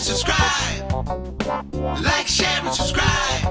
subscribe. Like, share, and subscribe.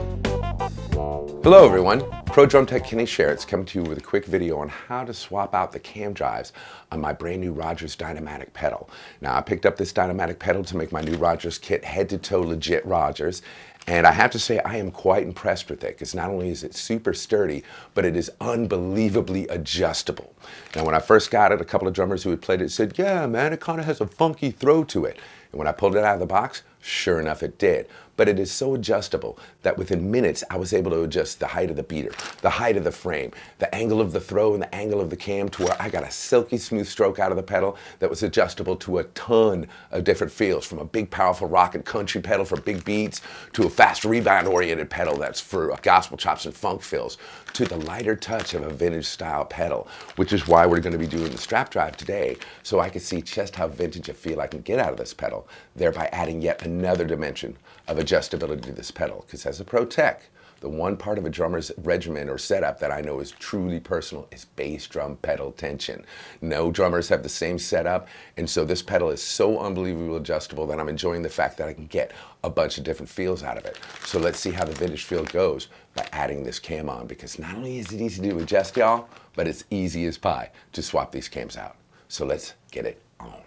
Hello everyone, Pro Drum Tech Kenny Sharretts coming to you with a quick video on how to swap out the cam drives on my brand new Rogers Dyno-Matic pedal. Now I picked up this Dyno-Matic pedal to make my new Rogers kit head to toe legit Rogers, and I have to say I am quite impressed with it because not only is it super sturdy, but it is unbelievably adjustable. Now when I first got it, a couple of drummers who had played it said, yeah man, it kind of has a funky throw to it. And when I pulled it out of the box, sure enough it did. But it is so adjustable that within minutes I was able to adjust the height of the beater, the height of the frame, the angle of the throw and the angle of the cam to where I got a silky smooth stroke out of the pedal that was adjustable to a ton of different feels, from a big powerful rock and country pedal for big beats to a fast rebound oriented pedal that's for gospel chops and funk fills, to the lighter touch of a vintage style pedal, which is why we're going to be doing the strap drive today, so I can see just how vintage a feel I can get out of this pedal, thereby adding yet another dimension of adjustability to this pedal. Because as a pro tech, the one part of a drummer's regimen or setup that I know is truly personal is bass drum pedal tension. No drummers have the same setup, and so this pedal is so unbelievably adjustable that I'm enjoying the fact that I can get a bunch of different feels out of it. So let's see how the vintage feel goes by adding this cam on, because not only is it easy to adjust, y'all, but it's easy as pie to swap these cams out. So let's get it on.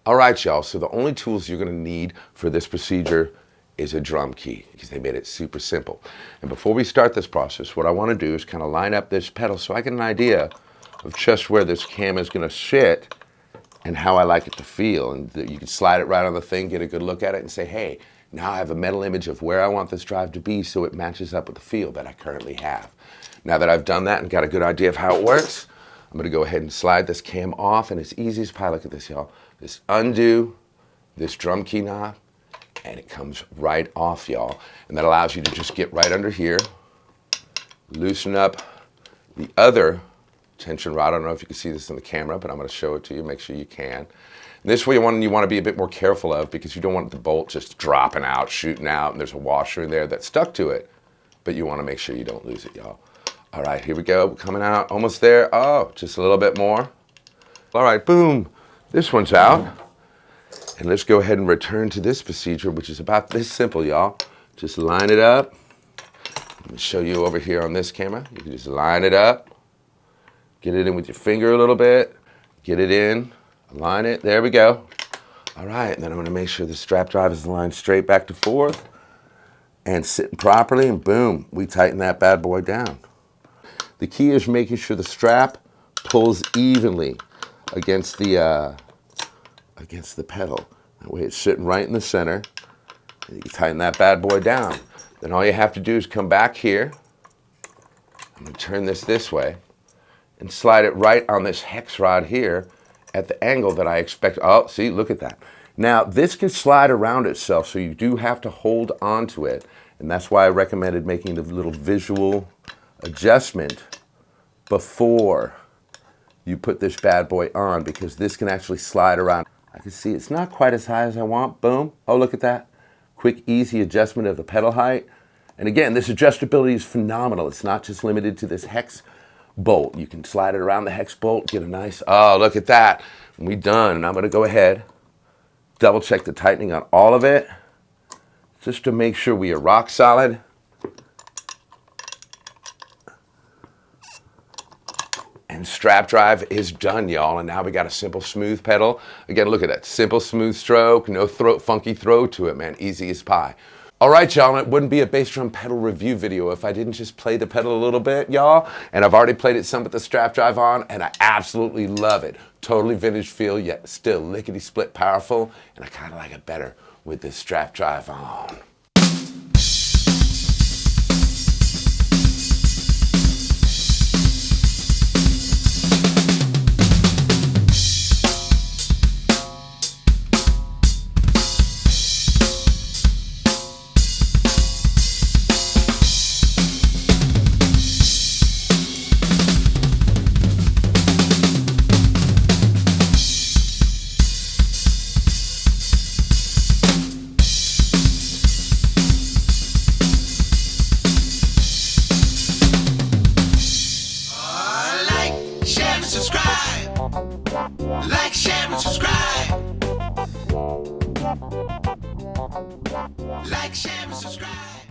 All right, y'all, so the only tools you're gonna need for this procedure is a drum key, because they made it super simple. And before we start this process, what I wanna do is kind of line up this pedal so I get an idea of just where this cam is gonna sit and how I like it to feel. And you can slide it right on the thing, get a good look at it and say, hey, now I have a mental image of where I want this drive to be so it matches up with the feel that I currently have. Now that I've done that and got a good idea of how it works, I'm gonna go ahead and slide this cam off, and it's easy as pie. Look at this, y'all. Just undo this drum key knob, and it comes right off, y'all. And that allows you to just get right under here, loosen up the other tension rod. I don't know if you can see this in the camera, but I'm gonna show it to you, make sure you can. And this way you wanna be a bit more careful of, because you don't want the bolt just dropping out, shooting out, and there's a washer in there that's stuck to it, but you wanna make sure you don't lose it, y'all. All right, here we go, coming out, almost there. Oh, just a little bit more. All right, boom, this one's out. And let's go ahead and return to this procedure, which is about this simple, y'all. Just line it up. Let me show you over here on this camera. You can just line it up, get it in with your finger a little bit, get it in, align it, there we go. All right, and then I'm gonna make sure the strap drive is aligned straight back to forth and sitting properly, and boom, we tighten that bad boy down. The key is making sure the strap pulls evenly against the pedal. That way it's sitting right in the center. And you can tighten that bad boy down. Then all you have to do is come back here. I'm gonna turn this way and slide it right on this hex rod here at the angle that I expect. Oh, see, look at that. Now this can slide around itself, so you do have to hold onto it. And that's why I recommended making the little visual adjustment before you put this bad boy on, because this can actually slide around. I can see it's not quite as high as I want. Boom. Oh, look at that. Quick, easy adjustment of the pedal height. And again, this adjustability is phenomenal. It's not just limited to this hex bolt. You can slide it around the hex bolt, get a nice, oh, look at that. We done. And I'm gonna go ahead, double check the tightening on all of it, just to make sure we are rock solid. And strap drive is done, y'all, and now we got a simple smooth pedal. Again, look at that, simple smooth stroke, no funky throw to it, man, easy as pie. All right, y'all, it wouldn't be a bass drum pedal review video if I didn't just play the pedal a little bit, y'all, and I've already played it some with the strap drive on, and I absolutely love it. Totally vintage feel, yet still lickety split powerful, and I kind of like it better with this strap drive on. Like, share, and subscribe.